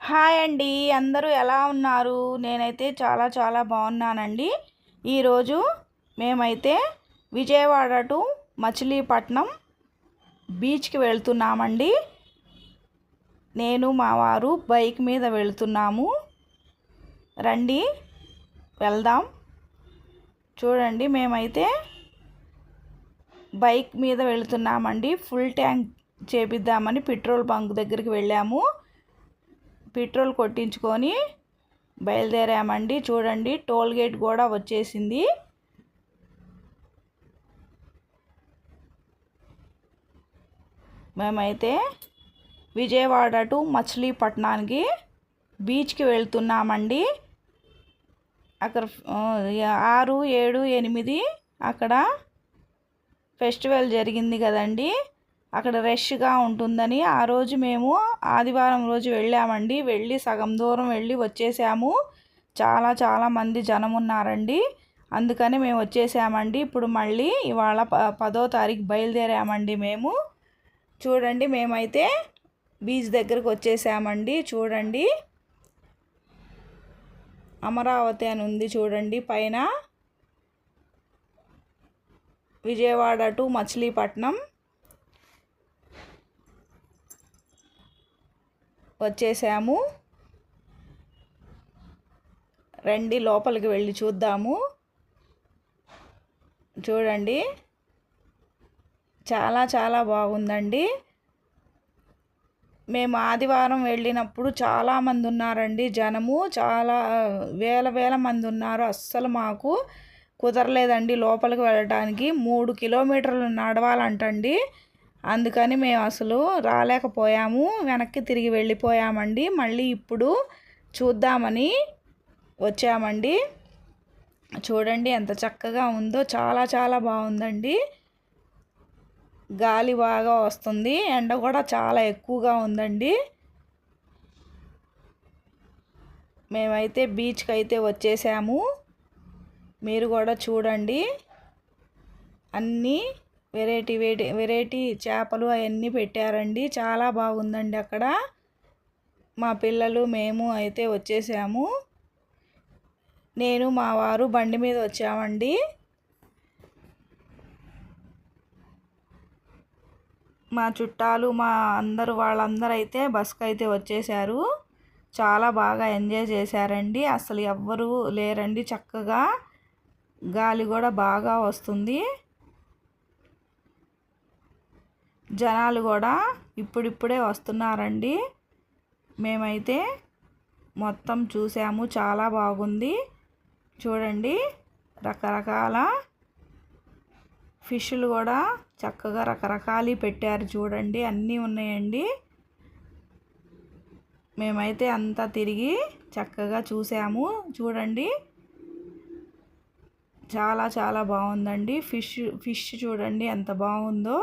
Hi అండి. అందరూ ఎలా ఉన్నారు? నేనైతే చాలా చాలా బాగున్నానండి. ఈరోజు మేమైతే విజయవాడ టు మచిలీపట్నం బీచ్కి వెళ్తున్నామండి. నేను మా వారు బైక్ మీద వెళ్తున్నాము. రండి వెళ్దాం. చూడండి, మేమైతే బైక్ మీద వెళ్తున్నామండి. ఫుల్ ట్యాంక్ చేపిద్దామని పెట్రోల్ బంక్ దగ్గరికి వెళ్ళాము. పెట్రోల్ కొట్టించుకొని బయలుదేరామండి. చూడండి, టోల్ గేట్ కూడా వచ్చేసింది. మేమైతే విజయవాడ టు మచిలీపట్నానికి బీచ్కి వెళ్తున్నామండి. అక్కడ 6, 7, 8 అక్కడ ఫెస్టివల్ జరిగింది కదండి. అక్కడ రష్గా ఉంటుందని ఆ రోజు మేము ఆదివారం రోజు వెళ్ళామండి. వెళ్ళి సగం దూరం వెళ్ళి వచ్చేసాము. చాలా చాలా మంది జనం ఉన్నారండి. అందుకని మేము వచ్చేసామండి. ఇప్పుడు మళ్ళీ ఇవాళ 10వ తారీఖు బయలుదేరామండి మేము. చూడండి, మేమైతే బీచ్ దగ్గరకు వచ్చేసామండి. చూడండి, అమరావతి అని ఉంది చూడండి పైన. విజయవాడ టు మచిలీపట్నం వచ్చేసాము. రండి లోపలికి వెళ్ళి చూద్దాము. చూడండి, చాలా చాలా బాగుందండి. మేము ఆదివారం వెళ్ళినప్పుడు చాలామంది ఉన్నారండి. జనము చాలా వేల మంది ఉన్నారు. అస్సలు మాకు కుదరలేదండి లోపలికి వెళ్ళడానికి. 3 కిలోమీటర్లు నడవాలంటండి. అందుకని మేము అసలు రాలేకపోయాము. వెనక్కి తిరిగి వెళ్ళిపోయామండి. మళ్ళీ ఇప్పుడు చూద్దామని వచ్చామండి. చూడండి ఎంత చక్కగా ఉందో. చాలా చాలా బాగుందండి. గాలి బాగా వస్తుంది. ఎండ కూడా చాలా ఎక్కువగా ఉందండి. మేమైతే బీచ్కి అయితే వచ్చేసాము. మీరు కూడా చూడండి, అన్నీ వెరైటీ చేపలు అవన్నీ పెట్టారండి. చాలా బాగుందండి అక్కడ. మా పిల్లలు మేము అయితే వచ్చేసాము. నేను మా వారు బండి మీద వచ్చామండి. మా చుట్టాలు వాళ్ళందరూ అయితే బస్కి అయితే వచ్చేసారు. చాలా బాగా ఎంజాయ్ చేశారండి. అసలు ఎవ్వరూ లేరండి. చక్కగా గాలి కూడా బాగా వస్తుంది. జనాలు కూడా ఇప్పుడిప్పుడే వస్తున్నారండి. మేమైతే మొత్తం చూసాము. చాలా బాగుంది. చూడండి, రకరకాల ఫిష్లు కూడా చక్కగా రకరకాలు పెట్టారు. చూడండి, అన్నీ ఉన్నాయండి. మేమైతే అంతా తిరిగి చక్కగా చూసాము. చూడండి, చాలా చాలా బాగుందండి. ఫిష్ చూడండి ఎంత బాగుందో.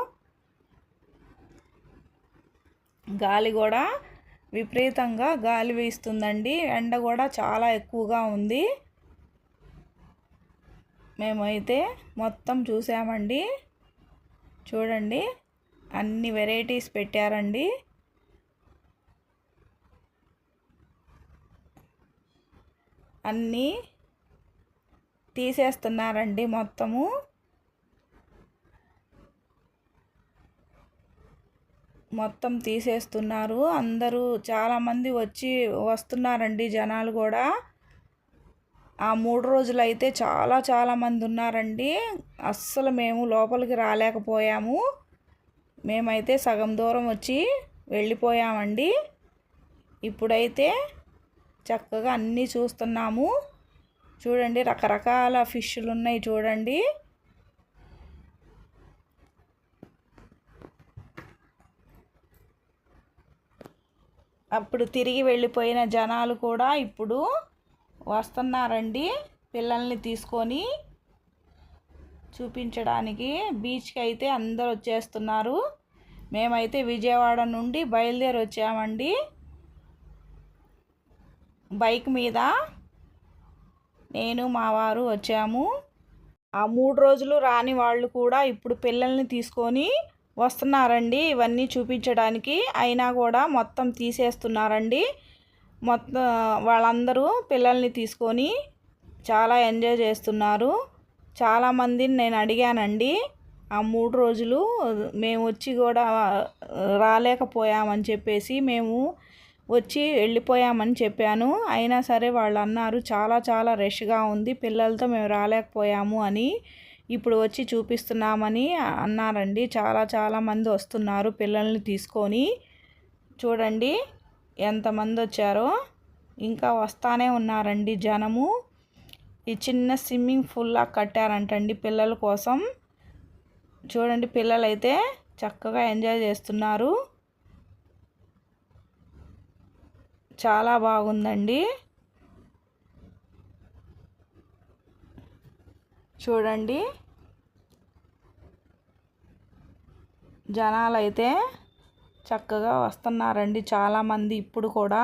గాలి కూడా విపరీతంగా గాలి వీస్తుందండి. ఎండ కూడా చాలా ఎక్కువగా ఉంది. మేమైతే మొత్తం చూసామండి. చూడండి, అన్ని వెరైటీస్ పెట్టారండి. అన్నీ తీసేస్తున్నారండి మొత్తము. మొత్తం తీసేస్తున్నారు. అందరూ చాలామంది వస్తున్నారండి. జనాలు కూడా ఆ 3 రోజులైతే చాలా చాలా మంది ఉన్నారండి. అస్సలు మేము లోపలికి రాలేకపోయాము. మేమైతే సగం దూరం వచ్చి వెళ్ళిపోయామండి. ఇప్పుడైతే చక్కగా అన్నీ చూస్తున్నాము. చూడండి, రకరకాల ఫిష్లు ఉన్నాయి. చూడండి, అప్పుడు తిరిగి వెళ్ళిపోయిన జనాలు కూడా ఇప్పుడు వస్తున్నారండి. పిల్లల్ని తీసుకొని చూపించడానికి బీచ్కి అయితే అందరు వచ్చేస్తున్నారు. మేమైతే విజయవాడ నుండి బయలుదేరి వచ్చామండి బైక్ మీద. నేను మా వారు వచ్చాము. ఆ 3 రోజులు రాని వాళ్ళు కూడా ఇప్పుడు పిల్లల్ని తీసుకొని వస్తున్నారండి ఇవన్నీ చూపించడానికి. అయినా కూడా మొత్తం తీసేస్తున్నారండి. మొత్తం వాళ్ళందరూ పిల్లల్ని తీసుకొని చాలా ఎంజాయ్ చేస్తున్నారు. చాలామందిని నేను అడిగానండి. ఆ 3 రోజులు మేము వచ్చి కూడా రాలేకపోయామని చెప్పేసి మేము వచ్చి వెళ్ళిపోయామని చెప్పాను. అయినా సరే వాళ్ళు అన్నారు చాలా చాలా రష్గా ఉంది, పిల్లలతో మేము రాలేకపోయాము అని, ఇప్పుడు వచ్చి చూపిస్తున్నామని అన్నారండి. చాలామంది వస్తున్నారు పిల్లల్ని తీసుకొని. చూడండి ఎంతమంది వచ్చారో, ఇంకా వస్తానే ఉన్నారండి జనము. ఈ చిన్న స్విమ్మింగ్ పూల్లా కట్టారంటండి పిల్లల కోసం. చూడండి పిల్లలైతే చక్కగా ఎంజాయ్ చేస్తున్నారు. చాలా బాగుందండి. చూడండి జనాలైతే చక్కగా వస్తున్నారండి చాలామంది. ఇప్పుడు కూడా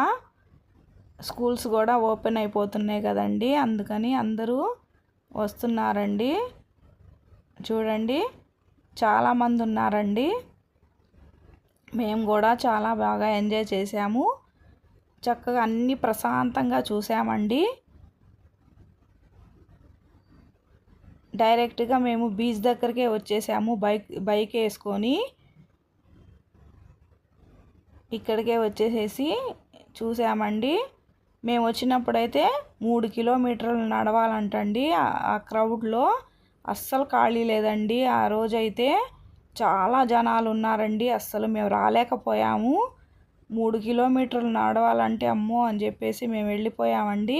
స్కూల్స్ కూడా ఓపెన్ అయిపోతున్నాయి కదండి, అందుకని అందరూ వస్తున్నారండి. చూడండి చాలామంది ఉన్నారండి. మేము కూడా చాలా బాగా ఎంజాయ్ చేసాము. చక్కగా అన్నీ ప్రశాంతంగా చూసామండి. డైరెక్ట్గా మేము బీచ్ దగ్గరికే వచ్చేసాము. బైక్ వేసుకొని ఇక్కడికే వచ్చేసేసి చూసామండి. మేము వచ్చినప్పుడైతే 3 కిలోమీటర్లు నడవాలంటండి. ఆ క్రౌడ్లో అస్సలు ఖాళీ లేదండి. ఆ రోజైతే చాలా జనాలు ఉన్నారండి. అస్సలు మేము రాలేకపోయాము. 3 కిలోమీటర్లు నడవాలంటే అమ్మో అని చెప్పేసి మేము వెళ్ళిపోయామండి.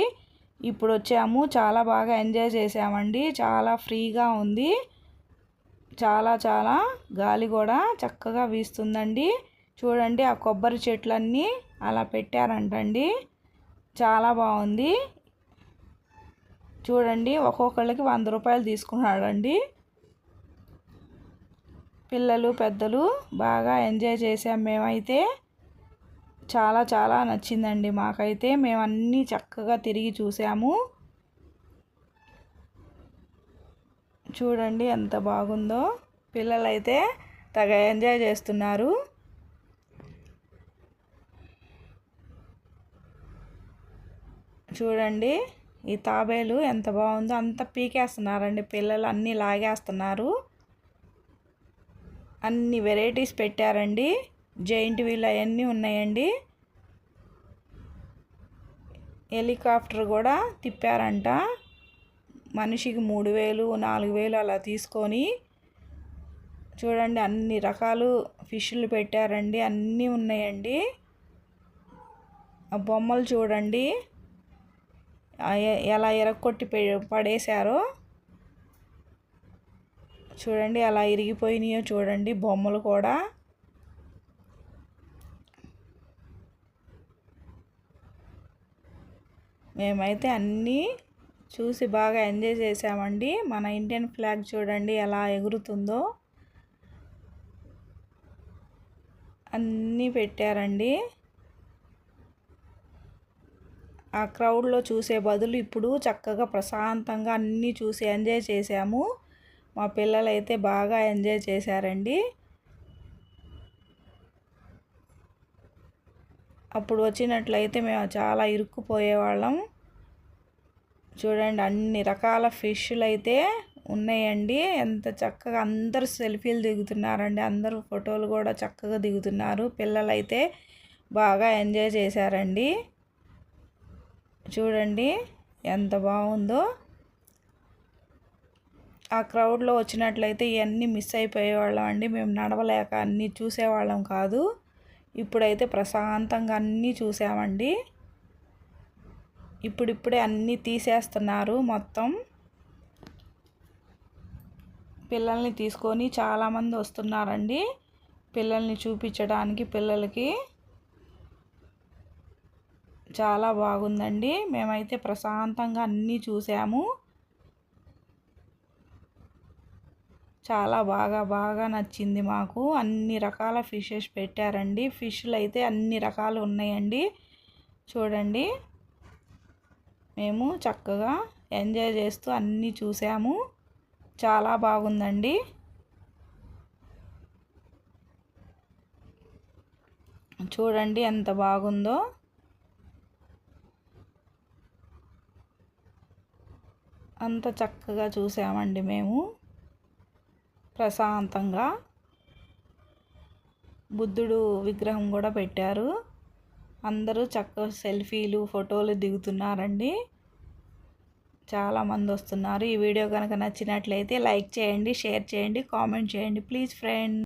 ఇప్పుడు వచ్చాము. చాలా బాగా ఎంజాయ్ చేసామండి. చాలా ఫ్రీగా ఉంది. చాలా గాలి కూడా చక్కగా వీస్తుందండి. చూడండి ఆ కొబ్బరి చెట్లన్నీ అలా పెట్టారంటండి. చాలా బాగుంది. చూడండి ఒక్కొక్కళ్ళకి 100 రూపాయలు తీసుకున్నాడండి. పిల్లలు పెద్దలు బాగా ఎంజాయ్ చేసాం మేమైతే. చాలా నచ్చిందండి మాకైతే. మేము అన్నీ చక్కగా తిరిగి చూసాము. చూడండి ఎంత బాగుందో. పిల్లలైతే తెగ ఎంజాయ్ చేస్తున్నారు. చూడండి ఈ తాబేలు ఎంత బాగుందో. అంత పీకేస్తున్నారండి పిల్లలు, అన్నీ లాగేస్తున్నారు. అన్ని వెరైటీస్ పెట్టారండి. జైంట్ వీల్ అవన్నీ ఉన్నాయండి. హెలికాప్టర్ కూడా తిప్పారంట. మనిషికి 3000 4000 అలా తీసుకొని. చూడండి అన్ని రకాలు ఫిష్లు పెట్టారండి. అన్నీ ఉన్నాయండి. ఆ బొమ్మలు చూడండి ఎలా ఎరగొట్టి పడేశారో. చూడండి అలా ఇరిగిపోయినాయో చూడండి బొమ్మలు కూడా. మేమైతే అన్నీ చూసి బాగా ఎంజాయ్ చేసామండి. మన ఇండియన్ ఫ్లాగ్ చూడండి ఎలా ఎగురుతుందో. అన్నీ పెట్టారండి. ఆ క్రౌడ్లో చూసే బదులు ఇప్పుడు చక్కగా ప్రశాంతంగా అన్నీ చూసి ఎంజాయ్ చేసాము. మా పిల్లలైతే బాగా ఎంజాయ్ చేశారండి. అప్పుడు వచ్చినట్లయితే మేము చాలా ఇరుక్కుపోయేవాళ్ళం. చూడండి అన్ని రకాల ఫిష్లు అయితే ఉన్నాయండి. ఎంత చక్కగా అందరూ సెల్ఫీలు దిగుతున్నారండి. అందరూ ఫోటోలు కూడా చక్కగా దిగుతున్నారు. పిల్లలైతే బాగా ఎంజాయ్ చేశారండి. చూడండి ఎంత బాగుందో. ఆ క్రౌడ్లో వచ్చినట్లయితే ఇవన్నీ మిస్ అయిపోయేవాళ్ళం అండి. మేము నడవలేక అన్నీ చూసేవాళ్ళం కాదు. ఇప్పుడైతే ప్రశాంతంగా అన్నీ చూసామండి. ఇప్పుడిప్పుడే అన్నీ తీసేస్తున్నారు మొత్తం. పిల్లల్ని తీసుకొని చాలామంది వస్తున్నారండి పిల్లల్ని చూపించడానికి. పిల్లలకి చాలా బాగుందండి. మేమైతే ప్రశాంతంగా అన్నీ చూసాము. చాలా బాగా నచ్చింది మాకు. అన్ని రకాల ఫిషెస్ పెట్టారండి. ఫిష్లు అయితే అన్ని రకాలు ఉన్నాయండి. చూడండి మేము చక్కగా ఎంజాయ్ చేస్తూ అన్నీ చూసాము. చాలా బాగుందండి. చూడండి ఎంత బాగుందో. అంత చక్కగా చూసామండి మేము ప్రశాంతంగా. బుద్ధుడు విగ్రహం కూడా పెట్టారు. అందరూ చక్కగా సెల్ఫీలు ఫోటోలు దిగుతున్నారండి. చాలామంది వస్తున్నారు. ఈ వీడియో కనుక నచ్చినట్లయితే లైక్ చేయండి, షేర్ చేయండి, కామెంట్ చేయండి ప్లీజ్ ఫ్రెండ్.